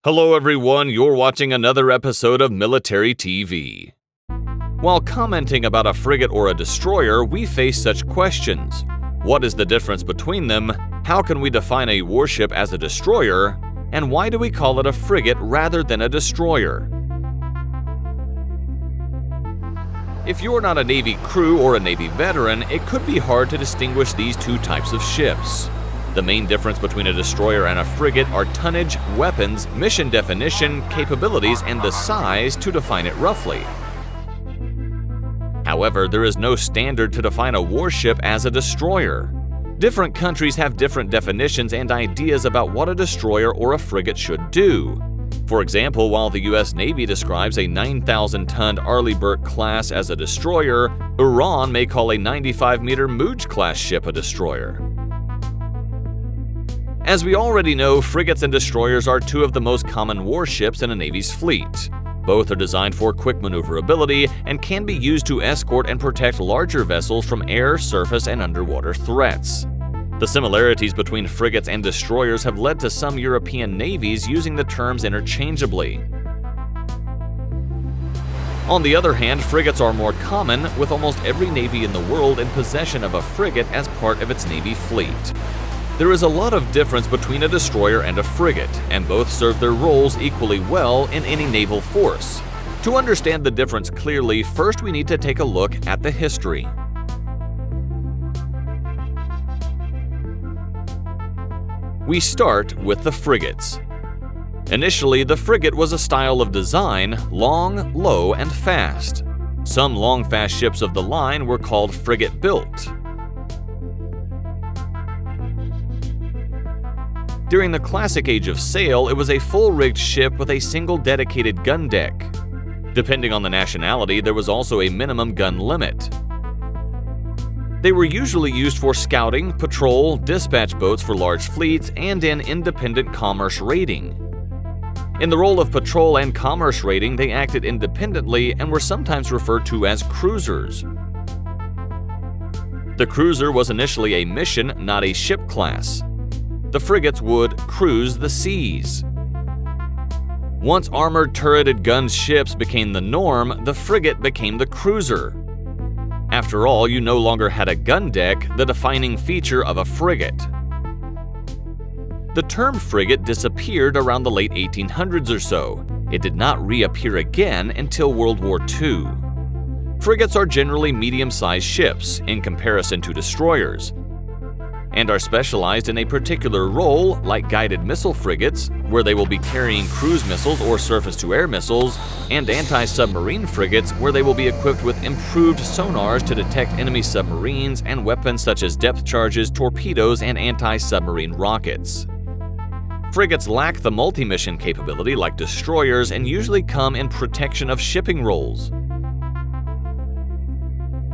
Hello everyone, you're watching another episode of Military TV. While commenting about a frigate or a destroyer, we face such questions. What is the difference between them? How can we define a warship as a destroyer? And why do we call it a frigate rather than a destroyer? If you're not a Navy crew or a Navy veteran, it could be hard to distinguish these two types of ships. The main difference between a destroyer and a frigate are tonnage, weapons, mission definition, capabilities, and the size to define it roughly. However, there is no standard to define a warship as a destroyer. Different countries have different definitions and ideas about what a destroyer or a frigate should do. For example, while the US Navy describes a 9,000-ton Arleigh Burke-class as a destroyer, Iran may call a 95-meter Moudge-class ship a destroyer. As we already know, frigates and destroyers are two of the most common warships in a Navy's fleet. Both are designed for quick maneuverability and can be used to escort and protect larger vessels from air, surface, and underwater threats. The similarities between frigates and destroyers have led to some European navies using the terms interchangeably. On the other hand, frigates are more common, with almost every navy in the world in possession of a frigate as part of its Navy fleet. There is a lot of difference between a destroyer and a frigate, and both serve their roles equally well in any naval force. To understand the difference clearly, first we need to take a look at the history. We start with the frigates. Initially, the frigate was a style of design, long, low, and fast. Some long, fast ships of the line were called frigate-built. During the classic age of sail, it was a full-rigged ship with a single dedicated gun deck. Depending on the nationality, there was also a minimum gun limit. They were usually used for scouting, patrol, dispatch boats for large fleets, and in independent commerce raiding. In the role of patrol and commerce raiding, they acted independently and were sometimes referred to as cruisers. The cruiser was initially a mission, not a ship class. The frigates would cruise the seas. Once armored turreted gun ships became the norm, the frigate became the cruiser. After all, you no longer had a gun deck, the defining feature of a frigate. The term frigate disappeared around the late 1800s or so. It did not reappear again until World War II. Frigates are generally medium-sized ships in comparison to destroyers, and are specialized in a particular role, like guided missile frigates, where they will be carrying cruise missiles or surface-to-air missiles, and anti-submarine frigates, where they will be equipped with improved sonars to detect enemy submarines and weapons such as depth charges, torpedoes, and anti-submarine rockets. Frigates lack the multi-mission capability like destroyers and usually come in protection of shipping roles.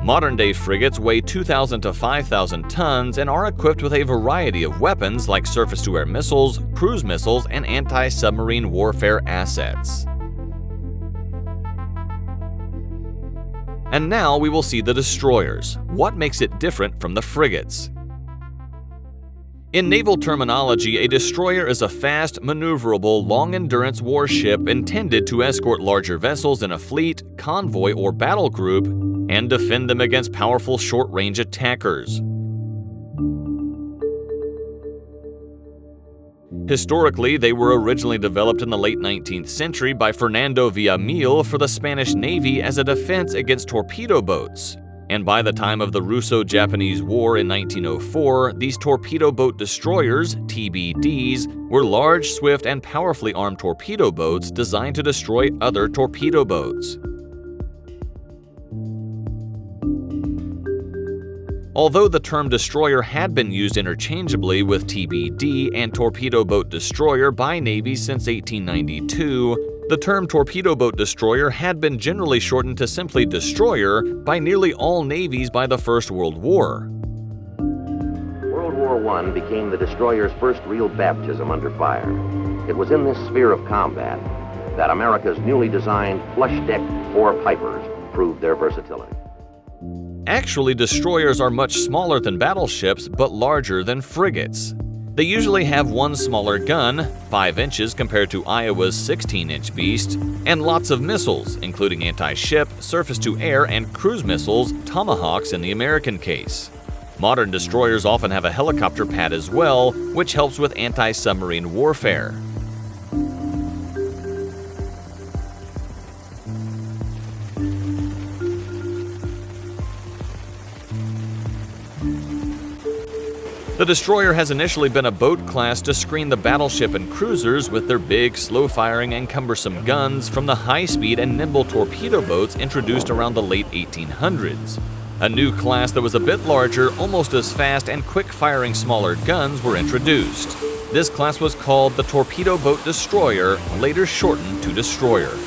Modern-day frigates weigh 2,000 to 5,000 tons and are equipped with a variety of weapons like surface-to-air missiles, cruise missiles, and anti-submarine warfare assets. And now we will see the destroyers. What makes it different from the frigates? In naval terminology, a destroyer is a fast, maneuverable, long-endurance warship intended to escort larger vessels in a fleet, convoy, or battle group and defend them against powerful short-range attackers. Historically, they were originally developed in the late 19th century by Fernando Villamil for the Spanish Navy as a defense against torpedo boats. And by the time of the Russo-Japanese War in 1904, these torpedo boat destroyers, TBDs, were large, swift, and powerfully armed torpedo boats designed to destroy other torpedo boats. Although the term destroyer had been used interchangeably with TBD and torpedo boat destroyer by navies since 1892, the term torpedo boat destroyer had been generally shortened to simply destroyer by nearly all navies by the First World War. World War I became the destroyer's first real baptism under fire. It was in this sphere of combat that America's newly designed flush-deck four Pipers proved their versatility. Actually, destroyers are much smaller than battleships, but larger than frigates. They usually have one smaller gun, 5 inches compared to Iowa's 16-inch beast, and lots of missiles, including anti-ship, surface-to-air, and cruise missiles, Tomahawks in the American case. Modern destroyers often have a helicopter pad as well, which helps with anti-submarine warfare. The destroyer has initially been a boat class to screen the battleship and cruisers with their big, slow-firing, and cumbersome guns from the high-speed and nimble torpedo boats introduced around the late 1800s. A new class that was a bit larger, almost as fast, and quick-firing smaller guns were introduced. This class was called the Torpedo Boat Destroyer, later shortened to Destroyer.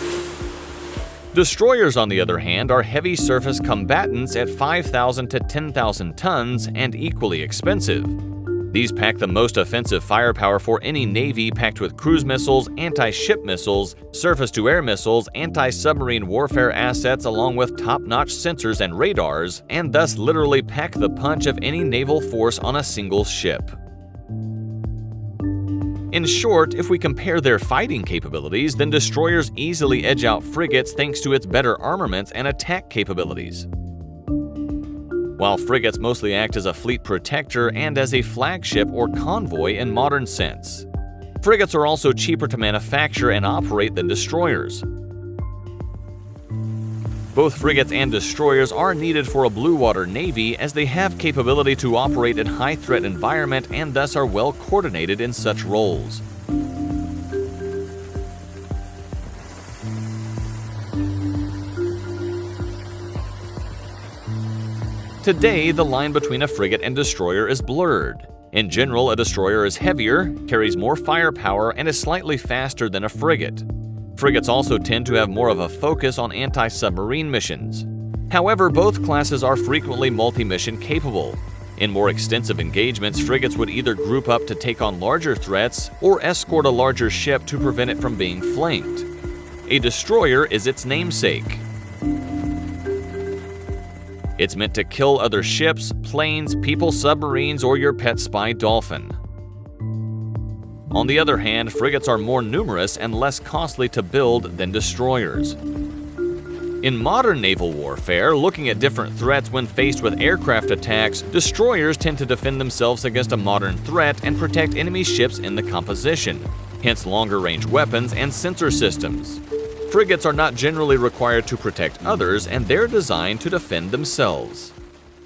Destroyers, on the other hand, are heavy surface combatants at 5,000 to 10,000 tons and equally expensive. These pack the most offensive firepower for any navy, packed with cruise missiles, anti-ship missiles, surface-to-air missiles, anti-submarine warfare assets, along with top-notch sensors and radars, and thus literally pack the punch of any naval force on a single ship. In short, if we compare their fighting capabilities, then destroyers easily edge out frigates thanks to its better armaments and attack capabilities. While frigates mostly act as a fleet protector and as a flagship or convoy in modern sense. Frigates are also cheaper to manufacture and operate than destroyers. Both frigates and destroyers are needed for a blue water navy, as they have capability to operate in high-threat environment and thus are well coordinated in such roles. Today, the line between a frigate and destroyer is blurred. In general, a destroyer is heavier, carries more firepower, and is slightly faster than a frigate. Frigates also tend to have more of a focus on anti-submarine missions. However, both classes are frequently multi-mission capable. In more extensive engagements, frigates would either group up to take on larger threats or escort a larger ship to prevent it from being flanked. A destroyer is its namesake. It's meant to kill other ships, planes, people, submarines, or your pet spy dolphin. On the other hand, frigates are more numerous and less costly to build than destroyers. In modern naval warfare, looking at different threats when faced with aircraft attacks, destroyers tend to defend themselves against a modern threat and protect enemy ships in the composition, hence longer-range weapons and sensor systems. Frigates are not generally required to protect others, and they're designed to defend themselves.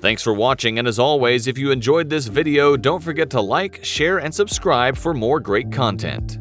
Thanks for watching, and as always, if you enjoyed this video, don't forget to like, share, and subscribe for more great content.